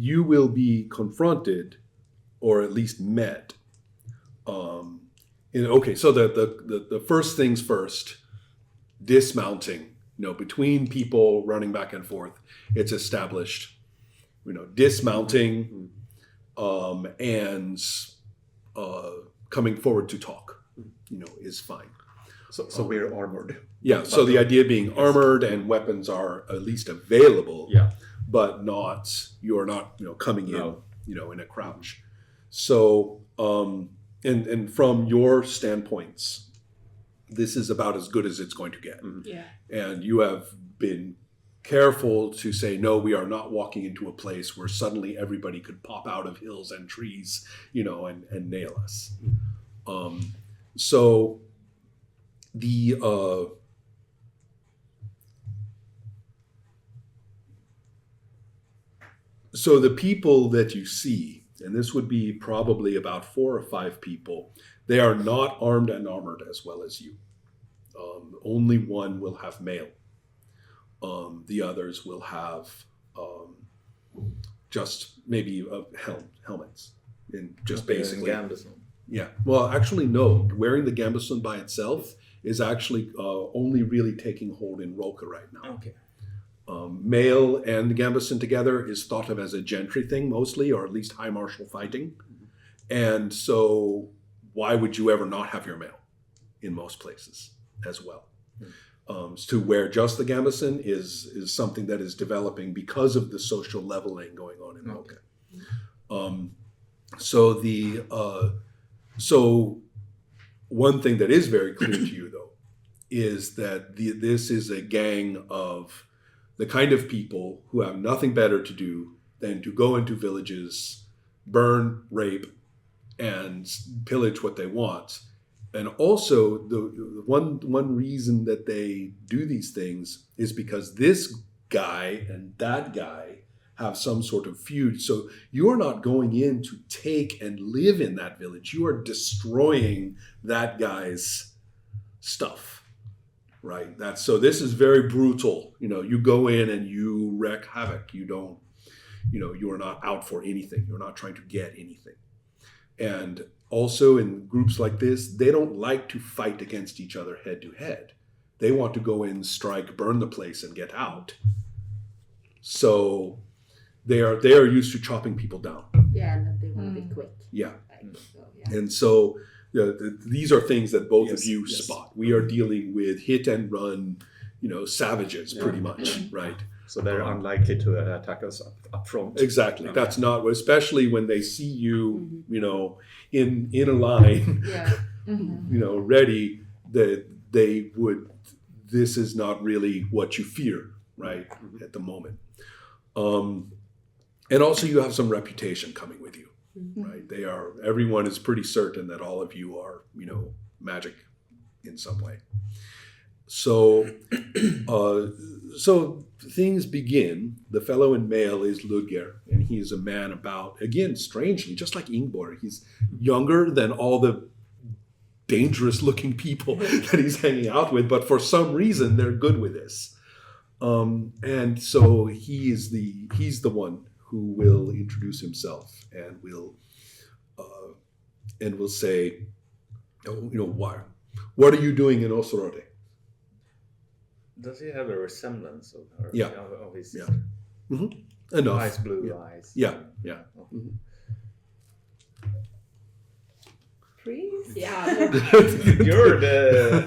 you will be confronted, or at least met. So the first things first, dismounting. Between people running back and forth, it's established. Dismounting, and coming forward to talk, is fine. So we're armored. Yeah. So the idea being armored and weapons are at least available. Yeah. But you're not coming in in a crouch. So and from your standpoints, this is about as good as it's going to get. Yeah. And you have been careful to say, no, we are not walking into a place where suddenly everybody could pop out of hills and trees, and nail us. So the people that you see, and this would be probably about 4 or 5 people, they are not armed and armored as well as you. Only one will have mail. The others will have just maybe helmets, and just basically. Gambeson. Yeah. Well, actually, no. Wearing the gambeson by itself is actually only really taking hold in Rolka right now. Okay. Mail and gambeson together is thought of as a gentry thing mostly, or at least high martial fighting. And so why would you ever not have your mail in most places as well? To wear just the gambeson is something that is developing because of the social leveling going on in Rolka. So one thing that is very clear to you, though, is that this is a gang of the kind of people who have nothing better to do than to go into villages, burn, rape, and pillage what they want. And also, the one reason that they do these things is because this guy and that guy have some sort of feud. So you're not going in to take and live in that village. You are destroying that guy's stuff, right? So this is very brutal. You go in and you wreak havoc. You don't, you are not out for anything. You're not trying to get anything. And also in groups like this, they don't like to fight against each other head to head. They want to go in, strike, burn the place, and get out. So they are used to chopping people down. Yeah, and they want to be quick. Yeah. Yeah. And so these are things that both of you spot. We are dealing with hit and run, savages pretty much, right? So they're unlikely to attack us up front. Exactly. That's not, especially when they see you, in a line, ready, that they would, this is not really what you fear, right, at the moment. And also you have some reputation coming with you, right? Everyone is pretty certain that all of you are, magic in some way. So, so things begin. The fellow in mail is Ludger, and he is a man about, again, strangely, just like Ingborg, he's younger than all the dangerous-looking people that he's hanging out with, but for some reason, they're good with this. And so he's the one who will introduce himself and will say, why? What are you doing in Osorode? Does he have a resemblance of her? Yeah. Of his sister? Enough. Nice blue eyes. Yeah. Please? Yeah. You're the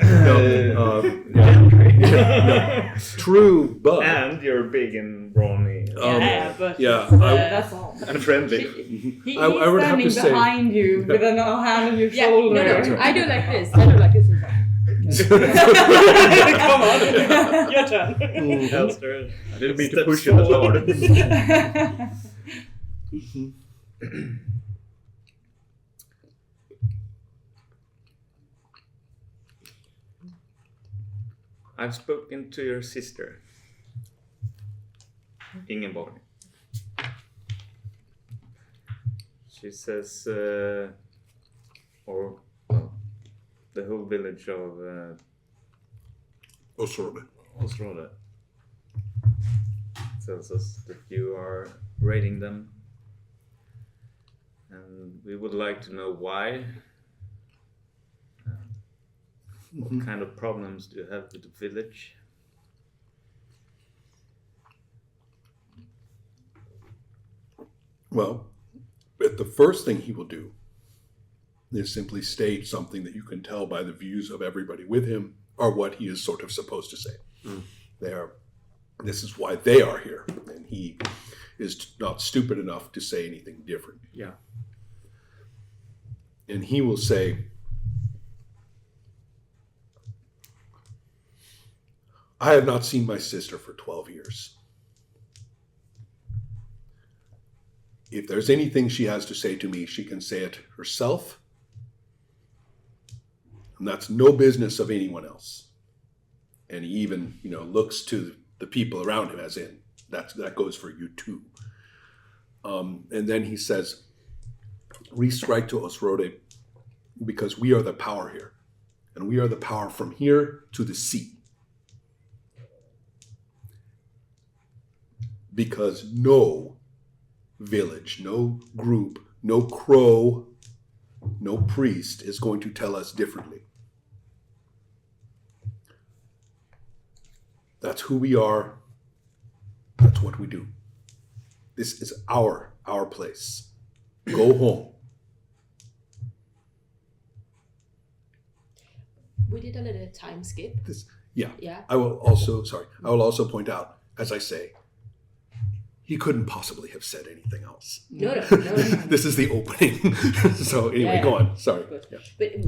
True, but and you're big and brawny. That's all. And friendly. He's I would have to standing say- behind you with a hand on your shoulder. no. I do like this. Come on. Your turn. Elster, I didn't mean to push you that hard. I've spoken to your sister, Ingeborg. She says, the whole village of Osorode tells us that you are raiding them and we would like to know why. What kind of problems do you have with the village? Well, but the first thing he will do is simply state something that you can tell by the views of everybody with him are what he is sort of supposed to say. This is why they are here, and he is not stupid enough to say anything different. Yeah. And he will say, I have not seen my sister for 12 years. If there's anything she has to say to me, she can say it herself. And that's no business of anyone else. And he even, looks to the people around him as in, that goes for you too. And then he says, restrike to Osrode because we are the power here. And we are the power from here to the sea. Because no village, no group, no crow, no priest is going to tell us differently. That's who we are. That's what we do. This is our place. Go home. We did a little time skip. Yeah. I will also point out, as I say, he couldn't possibly have said anything else. No. This is the opening. So anyway, go on. Sorry. Yeah. But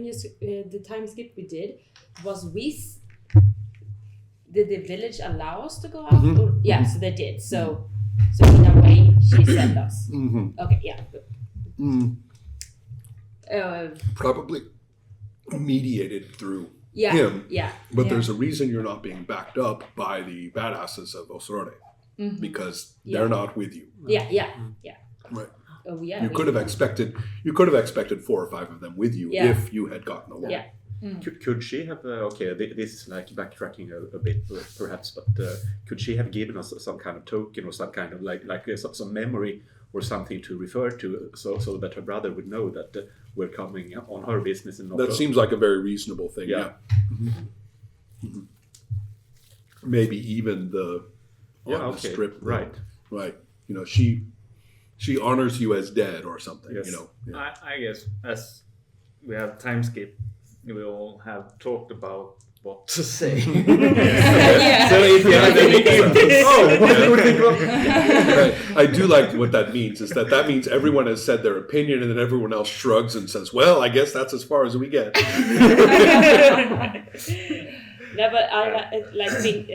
just, the time skip we did was did the village allow us to go out? Mm-hmm. Or, yeah, so they did. So in a way, she sent us. Mm-hmm. Okay, yeah. Probably mediated through Yeah. him. Yeah. But yeah. there's a reason you're not being backed up by the badasses of Osrode. Because they're not with you. Yeah. Right. Oh yeah. You could have expected 4 or 5 of them with you if you had gotten along. Yeah. Could she have, this is like backtracking a bit perhaps, but could she have given us some kind of token or some kind of like some memory or something to refer to so that her brother would know that we're coming on her business and not That seems like a very reasonable thing. Yeah. Mm-hmm. Maybe even the strip. Right. She honors you as dead or something. Yes. I guess as we have time skip, we all have talked about what to say. So if you have any Right. I do like what that means. Is that means everyone has said their opinion, and then everyone else shrugs and says, "Well, I guess that's as far as we get." No, but I think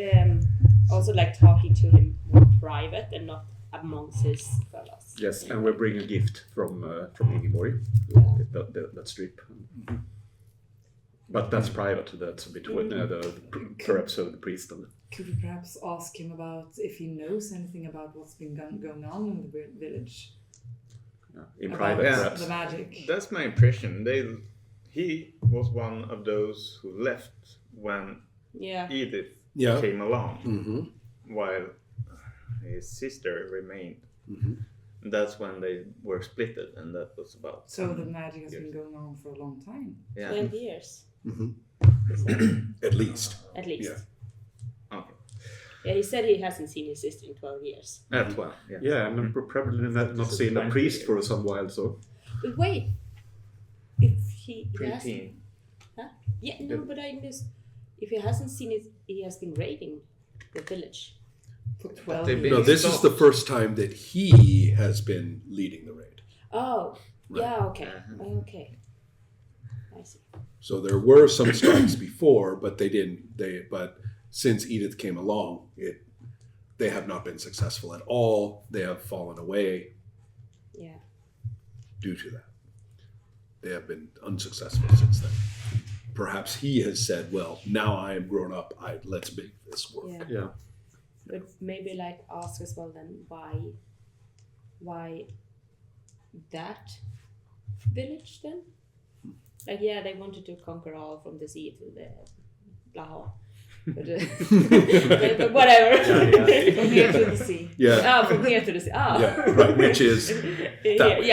also like talking to him more private and not amongst his fellows. Yes, and we'll bring a gift from Ingeborg. Yeah. That strip. But that's private. That's between perhaps the priest and. Could we perhaps ask him about if he knows anything about what's been going on in the village? In About private, perhaps. the magic. That's my impression. He was one of those who left when Edith came along, while his sister remained. That's when they were splitted, and that was about. So the magic has been going on for a long time. 12 years. At least. Yeah. Okay. Yeah, he said he hasn't seen his sister in 12 years. At 12. Yeah, and probably not seen a priest for some while. So. But wait, if he hasn't, 13. yeah, no, but I missed. If he hasn't seen it, he has been raiding the village. For 12 they've years. No, this is the first time that he has been leading the raid. Oh, Right. yeah, okay, okay. I see. So there were some strikes before, but but since Edith came along, they have not been successful at all. They have fallen away. Yeah. Due to that. They have been unsuccessful since then. Perhaps he has said, well, now I am grown up, let's make this work. Yeah. But maybe like ask as well then why that village then? Like they wanted to conquer all from the sea to the Lahore. But, but whatever. From here to the sea. Yeah. From here to the sea. Yeah, right, which is that way.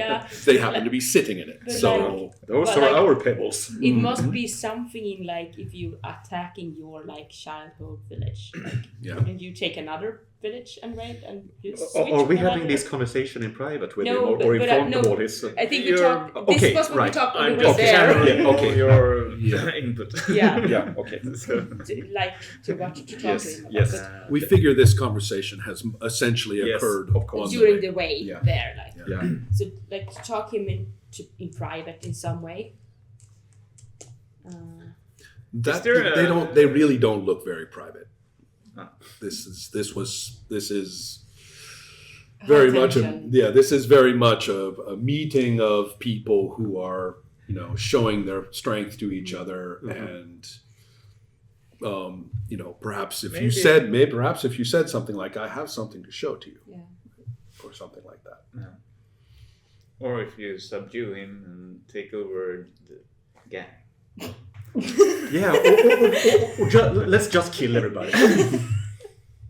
Yeah. They happen to be sitting in it. But So Those But are like- our pebbles. It must be something in like if you attacking your like childhood village, like, yeah. and you take another village and raid and you switch. Are we another- having this conversation in private with No, him or but- in but, front of no. all his... I think we You're- talked. This okay, was what right. we talked when I'm we were just there. channeling Yeah, okay. your Yeah. input. Yeah. Yeah, okay. So, Like to watch to talk Yes, to him. About. yes. But We figure this conversation has essentially Yes, occurred of course. on the during way. the way Yeah. there, like Yeah. so, like to talk him in private in some way. That Is there they a- don't. They really don't look very private. Ah. This is very High much a, tension. yeah. This is very much a meeting of people who are showing their strength to each other and. Perhaps if you said something like "I have something to show to you," or something like that. or if you subdue him and take over the gang. Yeah, let's just kill everybody.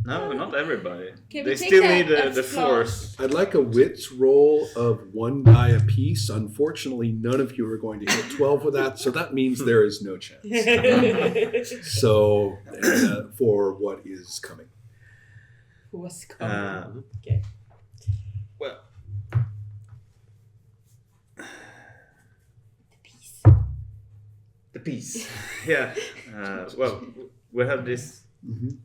No, not everybody. Can we They take still that need as the flaws? force. I'd like a wits roll of 1 die apiece. Unfortunately, none of you are going to hit 12 with that, so that means there is no chance. So, for what is coming. Who was coming? Okay. Well, the peace. Yeah. Well, we have this. Mhm.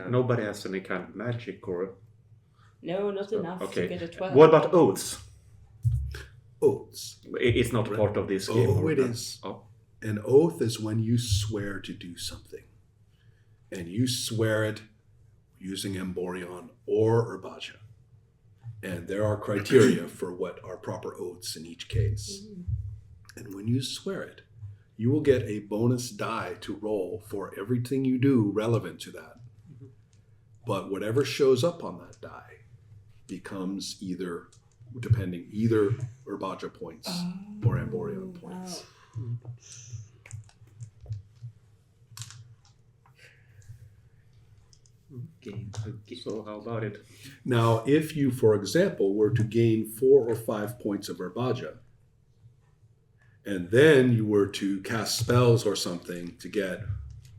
Nobody has any kind of magic or... No, not enough okay. to get a 12. What about oaths? Oaths. It's not part of this game. Oh, or it not? is. Oh. An oath is when you swear to do something. And you swear it using Emborion or Urbaja. And there are criteria for what are proper oaths in each case. And when you swear it, you will get a bonus die to roll for everything you do relevant to that. But whatever shows up on that die becomes either Urbaja points or Emborion points. So how about it? Now, if you, for example, were to gain 4 or 5 points of Urbaja, and then you were to cast spells or something to get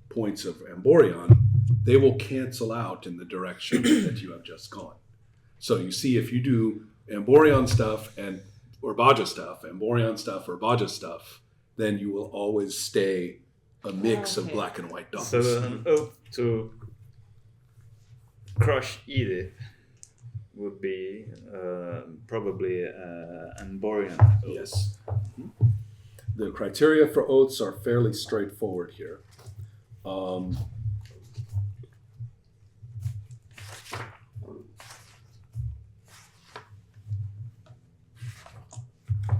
points of Emborion, they will cancel out in the direction that you have just gone. So you see, if you do Emborion stuff and Urbaja stuff, Emborion stuff, Urbaja stuff, then you will always stay a mix of black and white dots. So an oath to crush Edith would be probably an Borean oath. Yes. The criteria for oaths are fairly straightforward here.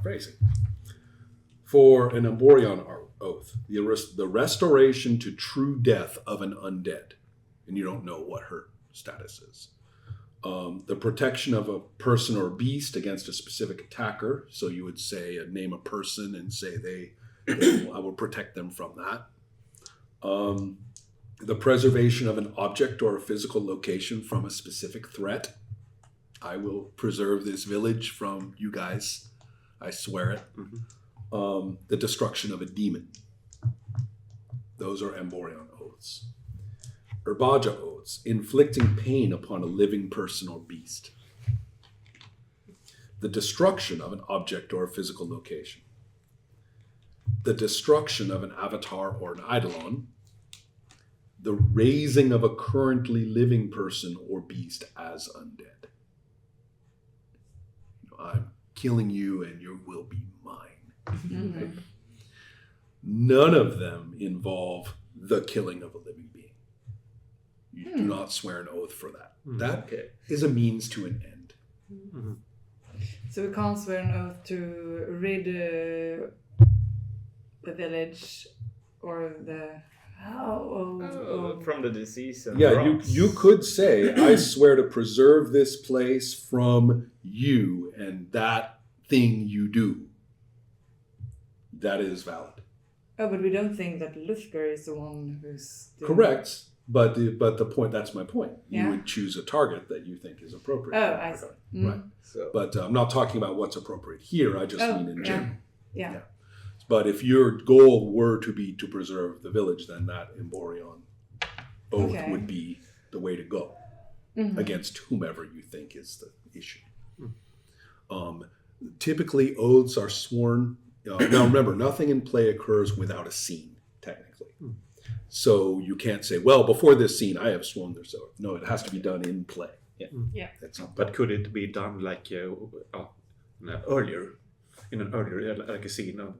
Phrasing. For an Emborion oath, the restoration to true death of an undead, and you don't know what her status is. The protection of a person or beast against a specific attacker. So you would say, name a person and say I will protect them from that. The preservation of an object or a physical location from a specific threat. I will preserve this village from you guys. I swear it. Mm-hmm. The destruction of a demon. Those are Emborion oaths. Urbaja oaths, inflicting pain upon a living person or beast. The destruction of an object or a physical location. The destruction of an avatar or an eidolon. The raising of a currently living person or beast as undead. I'm killing you and you will be mine. Mm-hmm. Right? None of them involve the killing of a living being. You do not swear an oath for that. That is a means to an end. Mm-hmm. So we can't swear an oath to rid the village or the from the disease and Yeah, rocks. you could say, I swear to preserve this place from you and that thing you do. That is valid. Oh, but we don't think that Lufger is the one who's Correct. But the point, that's my point. You Yeah. would choose a target that you think is appropriate. Oh, in that I regard. see. Right. So But I'm not talking about what's appropriate here. I just Oh, mean in general. Yeah. Yeah. But if your goal were to be to preserve the village, then that Emborion oath Okay. would be the way to go Mhm. against whomever you think is the issue. Typically, oaths are sworn. Now, remember, nothing in play occurs without a scene, technically. So you can't say, well, before this scene, I have sworn this oath. No, it has to be done in play. Yeah. That's not But could it be done like earlier, in an earlier, like a scene, in a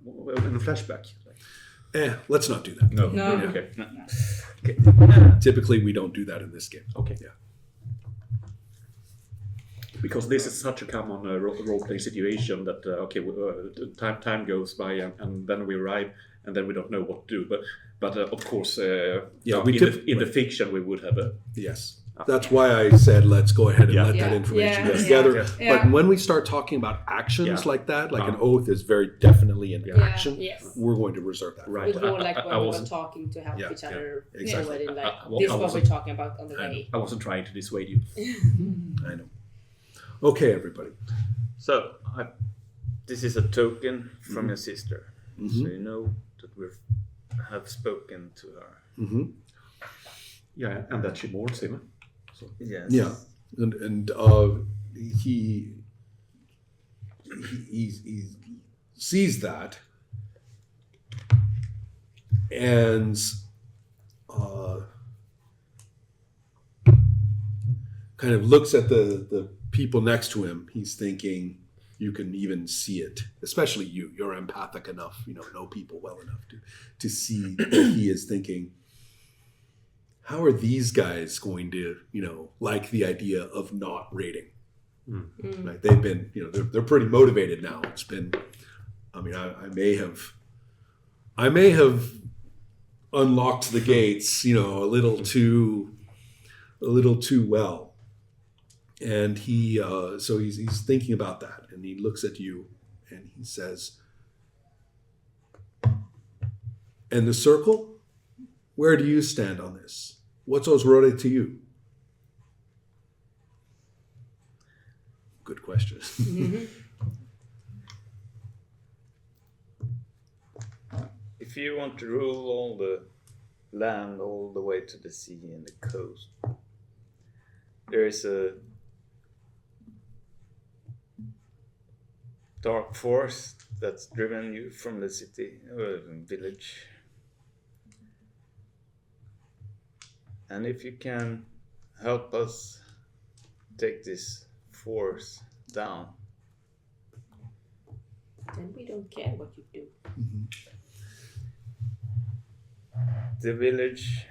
flashback? let's not do that. No. No. Okay. Typically, we don't do that in this game. Okay. Yeah. Because this is such a common role-playing situation that time goes by and then we arrive and then we don't know what to do. But of course, in the fiction we would have a Yes. That's why I said let's go ahead and let that Yeah. information Yeah. get together. Yeah. But when we start talking about actions Yeah. like that, like an oath is very definitely an Yeah. action, Yes. we're going to reserve that. Right. It was more like when I we were wasn't- talking to help Yeah, each other. exactly. So I didn't like, I this is what wasn't- we're talking about on the I know. way. I wasn't trying to dissuade you. I know. Okay, everybody. So, this is a token from your sister. Mhm. So you know that we have spoken to her. Mm-hmm. Yeah, and that she mourns him. So Yes. Yeah, and he sees that and kind of looks at the people next to him. He's thinking, you can even see it, especially you. You're empathic enough, know people well enough to see that he is thinking, how are these guys going to, like the idea of not raiding? Like they've been, they're pretty motivated now. It's been, I may have unlocked the gates, a little too well. And so he's thinking about that, and he looks at you, and he says, "And the circle, where do you stand on this? What's Osrode to you?" Good question. If you want to rule all the land all the way to the sea and the coast, there is a dark force that's driven you from the city or village. And if you can help us take this force down, Then we don't care what you do. the village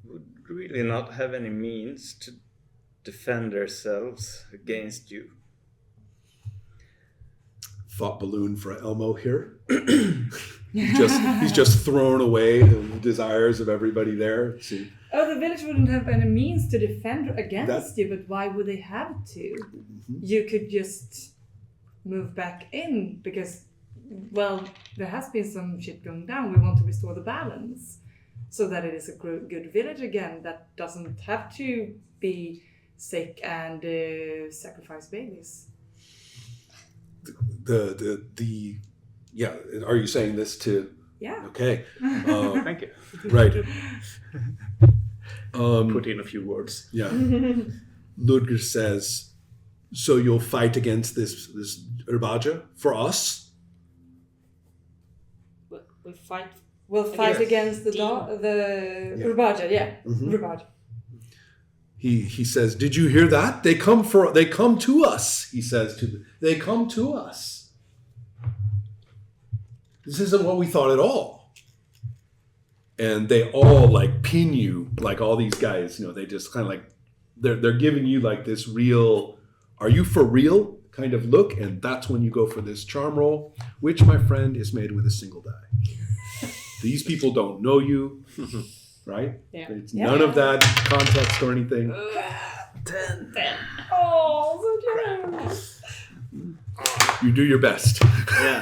would really not have any means to defend themselves against you. Thought balloon for Elmo here. He's just thrown away the desires of everybody there. See, Oh, the village wouldn't have any means to defend against you, but why would they have to? You could just move back in because, well, there has been some shit going down. We want to restore the balance so that it is a good village again that doesn't have to be sick and sacrifice babies. Yeah. Are you saying this to? Yeah. Okay. thank you. Right. Put in a few words. Yeah. Ludger says, "So you'll fight against this Urbaja for us?" We fight. We'll fight Yes. against the Yeah. Urbaja, yeah. Mhm. Urbaja. He says, "Did you hear that? They come to us." He says they come to us. This isn't what we thought at all. And they all like pin you, like all these guys, they just kind of like they're giving you like this real, are you for real kind of look, and that's when you go for this charm roll, which, my friend, is made with a single die. These people don't know you, right? Yeah. It's none of that context or anything. 10. Oh, so generous. you do your best. Yeah.